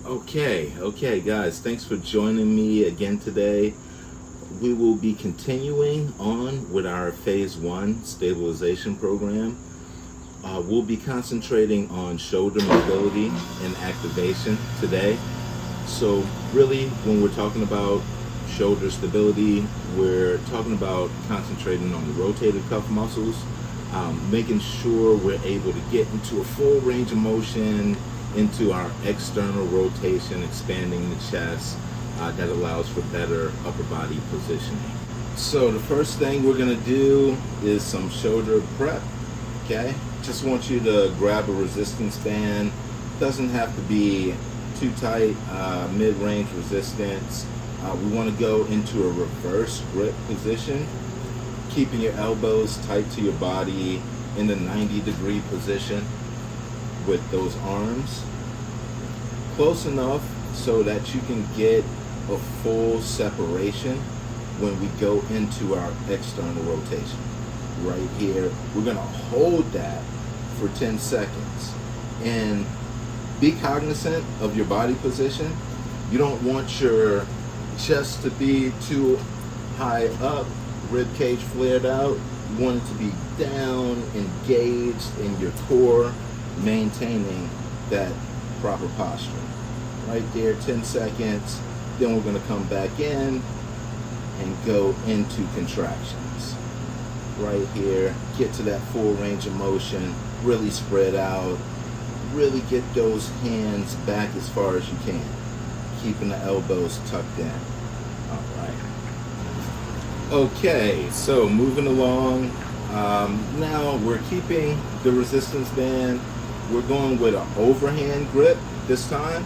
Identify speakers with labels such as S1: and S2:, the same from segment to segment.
S1: Okay, guys, thanks for joining me again today. We will be continuing on with our phase one stabilization program. We'll be concentrating on shoulder mobility and activation today. So, really, when we're talking about shoulder stability, we're talking about concentrating on the rotator cuff muscles, making sure we're able to get into a full range of motion, into our external rotation, expanding the chest. That allows for better upper body positioning. So the first thing we're gonna do is some shoulder prep, okay? Just want you to grab a resistance band. Doesn't have to be too tight, mid-range resistance. We wanna go into a reverse grip position, keeping your elbows tight to your body in the 90-degree position with those arms. Close enough so that you can get a full separation when we go into our external rotation. Right here, we're gonna hold that for 10 seconds. And be cognizant of your body position. You don't want your chest to be too high up, rib cage flared out. You want it to be down, engaged in your core, maintaining that proper posture. Right there, 10 seconds. Then we're going to come back in and go into contractions. Right here, get to that full range of motion, really spread out, really get those hands back as far as you can, keeping the elbows tucked in. All right. Okay, so moving along. Now we're keeping the resistance band. We're going with an overhand grip this time.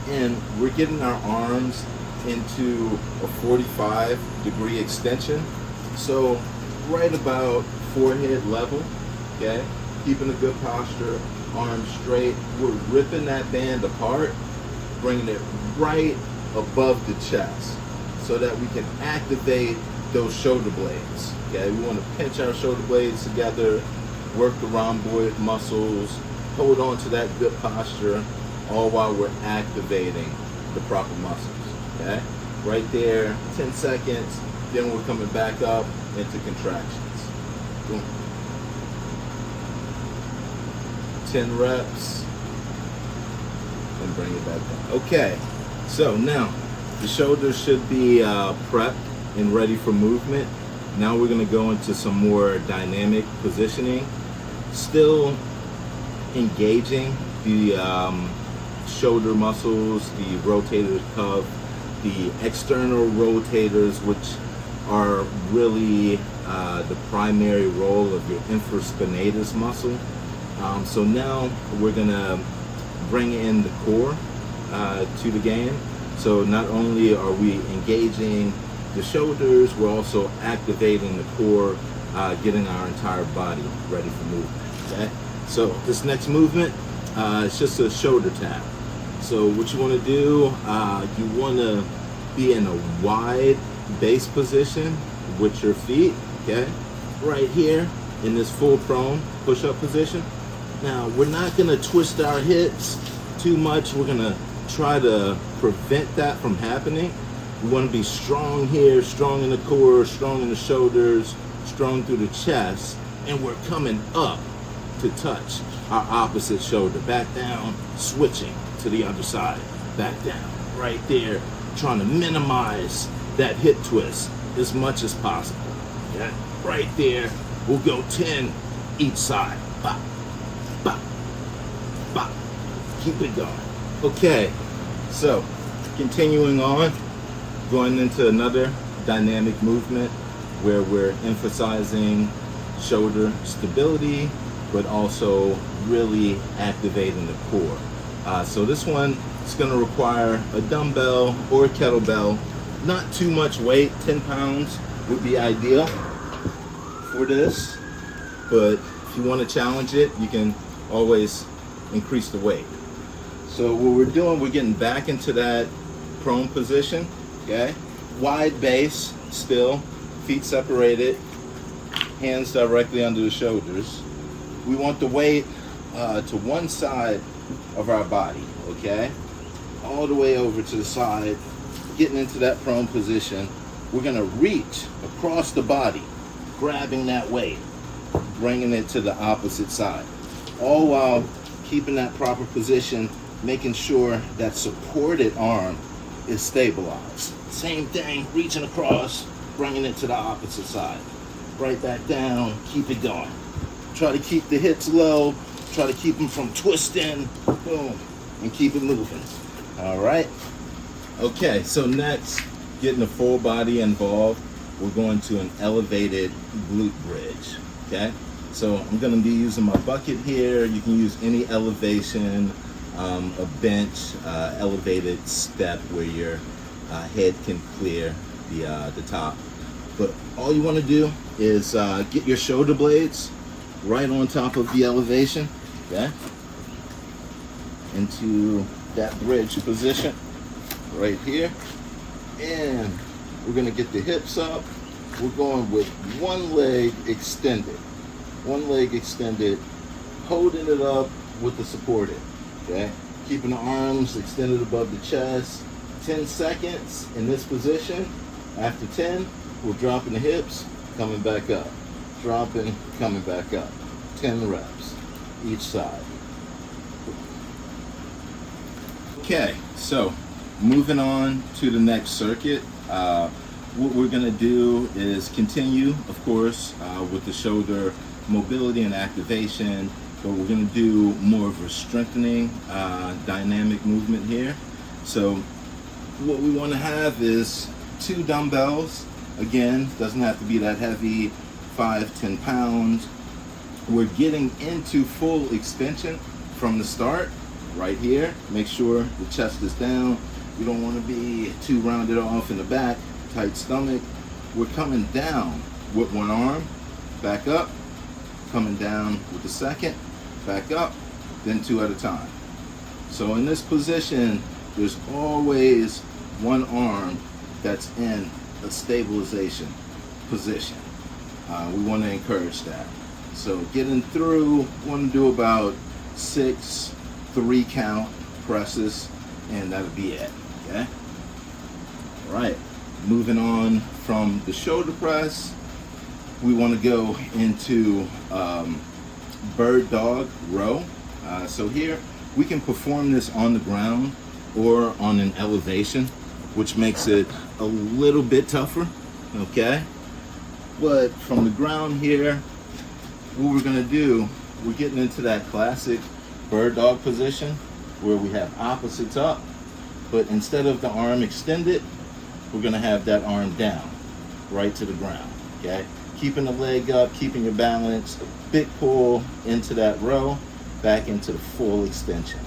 S1: And we're getting our arms into a 45-degree extension. So right about forehead level, okay? Keeping a good posture, arms straight. We're ripping that band apart, bringing it right above the chest so that we can activate those shoulder blades, okay? We want to pinch our shoulder blades together, work the rhomboid muscles, hold on to that good posture, all while we're activating the proper muscles, okay? Right there, 10 seconds, then we're coming back up into contractions. Boom. 10 reps, and bring it back down. Okay, so now the shoulders should be prepped and ready for movement. Now we're gonna go into some more dynamic positioning, still engaging the shoulder muscles, the rotator cuff, the external rotators, which are really the primary role of your infraspinatus muscle. So now we're gonna bring in the core to the game. So not only are we engaging the shoulders, we're also activating the core, getting our entire body ready for movement. Okay? So this next movement, it's just a shoulder tap. So what you want to do, you want to be in a wide base position with your feet, okay? Right here in this full prone push-up position. Now, we're not going to twist our hips too much. We're going to try to prevent that from happening. We want to be strong here, strong in the core, strong in the shoulders, strong through the chest, and we're coming up to touch our opposite shoulder. Back down, switching to the other side, back down, right there, trying to minimize that hip twist as much as possible. Yeah, right there, we'll go 10 each side. Bop, bop, bop. Keep it going. Okay, so continuing on, going into another dynamic movement where we're emphasizing shoulder stability, but also really activating the core. So this one is going to require a dumbbell or a kettlebell. Not too much weight, 10 pounds would be ideal for this. But if you want to challenge it, you can always increase the weight. So what we're doing, we're getting back into that prone position, okay? Wide base still, feet separated, hands directly under the shoulders. We want the weight to one side of our body, okay? all the way over to the side, getting into that prone position. We're gonna reach across the body, grabbing that weight, bringing it to the opposite side, all while keeping that proper position, making sure that supported arm is stabilized. Same thing, reaching across, bringing it to the opposite side. Right back down, keep it going. Try to keep the hips low, try to keep them from twisting, boom, and keep it moving. All right? Okay, so next, getting the full body involved, we're going to an elevated glute bridge, okay? So I'm gonna be using my bucket here. You can use any elevation, a bench, elevated step where your head can clear the top. But all you wanna do is get your shoulder blades right on top of the elevation, okay? Into that bridge position right here. And we're gonna get the hips up. We're going with one leg extended. One leg extended, holding it up with the supported, okay? Keeping the arms extended above the chest. 10 seconds in this position. After 10, we're dropping the hips, coming back up. Dropping, coming back up. 10 reps, each side. Okay, so moving on to the next circuit. What we're gonna do is continue, of course, with the shoulder mobility and activation, but we're gonna do more of a strengthening dynamic movement here. So what we wanna have is 2 dumbbells. Again, doesn't have to be that heavy, 5-10 pounds. We're getting into full extension from the start, right here. Make sure the chest is down. You don't wanna be too rounded off in the back, tight stomach. We're coming down with one arm, back up, coming down with the second, back up, then 2 at a time. So in this position, there's always one arm that's in a stabilization position. We want to encourage that. So getting through, want to do about 6 3-count presses, and that'll be it, okay? All right, moving on from the shoulder press, we want to go into bird dog row. So here we can perform this on the ground or on an elevation, which makes it a little bit tougher, okay? But from the ground here, what we're gonna do, we're getting into that classic bird dog position where we have opposites up, but instead of the arm extended, we're gonna have that arm down, right to the ground, okay? Keeping the leg up, keeping your balance, a big pull into that row, back into the full extension,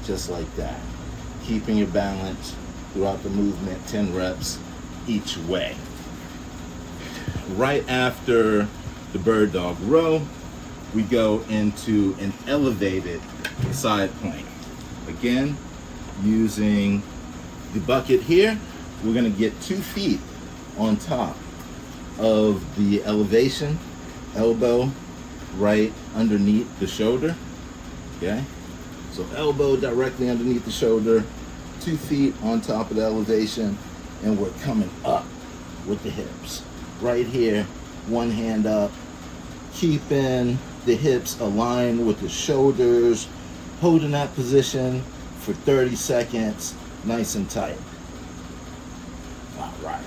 S1: just like that. Keeping your balance throughout the movement, 10 reps each way. Right after the bird dog row, we go into an elevated side plank. Again, using the bucket here, we're gonna get 2 feet on top of the elevation, elbow right underneath the shoulder, okay? So elbow directly underneath the shoulder, 2 feet on top of the elevation, and we're coming up with the hips. Right here, one hand up, keeping the hips aligned with the shoulders, holding that position for 30 seconds, nice and tight. All right.